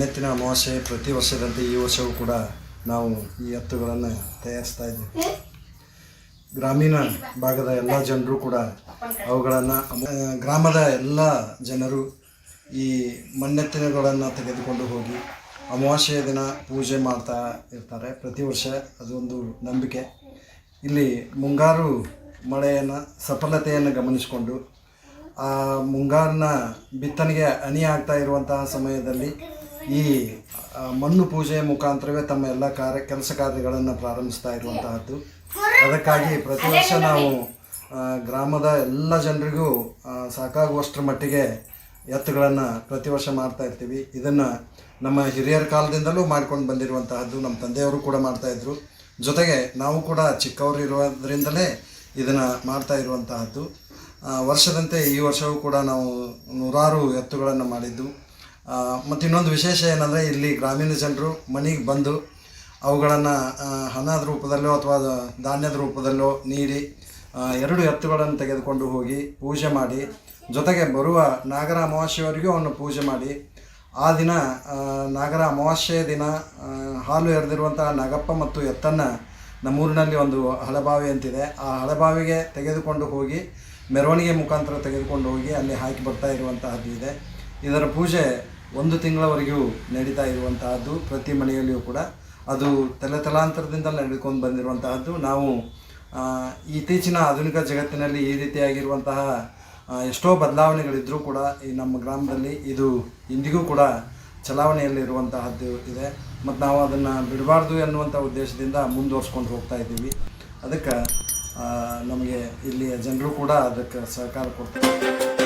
ಮಣ್ಣೆತ್ತಿನ ಅಮಾವಾಸ್ಯೆ ಪ್ರತಿ ವರ್ಷದಂತೆ ಈ ವರ್ಷವೂ ಕೂಡ ನಾವು ಈ ಎತ್ತುಗಳನ್ನು ತಯಾರಿಸ್ತಾ ಇದ್ದೀವಿ. ಗ್ರಾಮೀಣ ಭಾಗದ ಎಲ್ಲ ಜನರು ಕೂಡ ಅವುಗಳನ್ನು ಗ್ರಾಮದ ಎಲ್ಲ ಜನರು ಈ ಮಣ್ಣೆತ್ತಿನಗಳನ್ನು ತೆಗೆದುಕೊಂಡು ಹೋಗಿ ಅಮಾವಾಸ್ಯೆಯ ದಿನ ಪೂಜೆ ಮಾಡ್ತಾ ಇರ್ತಾರೆ. ಪ್ರತಿ ವರ್ಷ ಅದೊಂದು ನಂಬಿಕೆ. ಇಲ್ಲಿ ಮುಂಗಾರು ಮಳೆಯನ್ನು ಸಫಲತೆಯನ್ನು ಗಮನಿಸಿಕೊಂಡು ಆ ಮುಂಗಾರಿನ ಬಿತ್ತನೆಗೆ ಅಣಿ ಆಗ್ತಾ ಇರುವಂತಹ ಸಮಯದಲ್ಲಿ ಈ ಮಣ್ಣು ಪೂಜೆಯ ಮುಖಾಂತರವೇ ತಮ್ಮ ಎಲ್ಲ ಕೆಲಸ ಕಾರ್ಯಗಳನ್ನು ಪ್ರಾರಂಭಿಸ್ತಾ ಇರುವಂತಹದ್ದು. ಅದಕ್ಕಾಗಿ ಪ್ರತಿ ವರ್ಷ ನಾವು ಗ್ರಾಮದ ಎಲ್ಲ ಜನರಿಗೂ ಸಾಕಾಗುವಷ್ಟರ ಮಟ್ಟಿಗೆ ಎತ್ತುಗಳನ್ನು ಪ್ರತಿ ವರ್ಷ ಮಾಡ್ತಾ ಇರ್ತೀವಿ. ಇದನ್ನು ನಮ್ಮ ಹಿರಿಯರ ಕಾಲದಿಂದಲೂ ಮಾಡ್ಕೊಂಡು ಬಂದಿರುವಂತಹದ್ದು. ನಮ್ಮ ತಂದೆಯವರು ಕೂಡ ಮಾಡ್ತಾಯಿದ್ರು. ಜೊತೆಗೆ ನಾವು ಕೂಡ ಚಿಕ್ಕವರು ಇರೋದ್ರಿಂದಲೇ ಇದನ್ನು ಮಾಡ್ತಾ ಇರುವಂತಹದ್ದು. ವರ್ಷದಂತೆ ಈ ವರ್ಷವೂ ಕೂಡ ನಾವು ನೂರಾರು ಎತ್ತುಗಳನ್ನು ಮಾಡಿದ್ದು. ಮತ್ತು ಇನ್ನೊಂದು ವಿಶೇಷ ಏನಂದರೆ, ಇಲ್ಲಿ ಗ್ರಾಮೀಣ ಜನರು ಮನೆಗೆ ಬಂದು ಅವುಗಳನ್ನು ಹಣದ ರೂಪದಲ್ಲೋ ಅಥವಾ ಧಾನ್ಯದ ರೂಪದಲ್ಲೋ ನೀಡಿ 2 ಎತ್ತುಗಳನ್ನು ತೆಗೆದುಕೊಂಡು ಹೋಗಿ ಪೂಜೆ ಮಾಡಿ, ಜೊತೆಗೆ ಬರುವ ನಾಗರ ಅಮಾವಾಸ್ಯೆಯವರೆಗೂ ಅವನ್ನು ಪೂಜೆ ಮಾಡಿ, ಆ ದಿನ ನಾಗರ ಅಮಾವಾಸ್ಯೆಯ ದಿನ ಹಾಲು ಎರೆದಿರುವಂತಹ ನಾಗಪ್ಪ ಮತ್ತು ಎತ್ತನ್ನು ನಮ್ಮೂರಿನಲ್ಲಿ ಒಂದು ಹಳೆಬಾವಿ ಅಂತಿದೆ, ಆ ಹಳೆಬಾವಿಗೆ ತೆಗೆದುಕೊಂಡು ಹೋಗಿ ಮೆರವಣಿಗೆ ಮುಖಾಂತರ ತೆಗೆದುಕೊಂಡು ಹೋಗಿ ಅಲ್ಲಿ ಹಾಕಿ ಬರ್ತಾ ಇರುವಂತಹದ್ದು ಇದೆ. ಇದರ ಪೂಜೆ 1 ತಿಂಗಳವರೆಗೂ ನಡೀತಾ ಇರುವಂತಹದ್ದು. ಪ್ರತಿ ಮನೆಯಲ್ಲಿಯೂ ಕೂಡ ಅದು ತಲಾಂತರದಿಂದ ನಡೆದುಕೊಂಡು ಬಂದಿರುವಂತಹದ್ದು. ನಾವು ಇತ್ತೀಚಿನ ಆಧುನಿಕ ಜಗತ್ತಿನಲ್ಲಿ ಈ ರೀತಿಯಾಗಿರುವಂತಹ ಎಷ್ಟೋ ಬದಲಾವಣೆಗಳಿದ್ದರೂ ಕೂಡ ಈ ನಮ್ಮ ಗ್ರಾಮದಲ್ಲಿ ಇದು ಇಂದಿಗೂ ಕೂಡ ಚಲಾವಣೆಯಲ್ಲಿರುವಂತಹದ್ದು ಇದೆ. ಮತ್ತು ನಾವು ಅದನ್ನು ಬಿಡಬಾರ್ದು ಎನ್ನುವಂಥ ಉದ್ದೇಶದಿಂದ ಮುಂದುವರ್ಸ್ಕೊಂಡು ಹೋಗ್ತಾ ಇದ್ದೀವಿ. ಅದಕ್ಕೆ ನಮಗೆ ಇಲ್ಲಿಯ ಜನರು ಕೂಡ ಅದಕ್ಕೆ ಸಹಕಾರ ಕೊಡ್ತಾರೆ.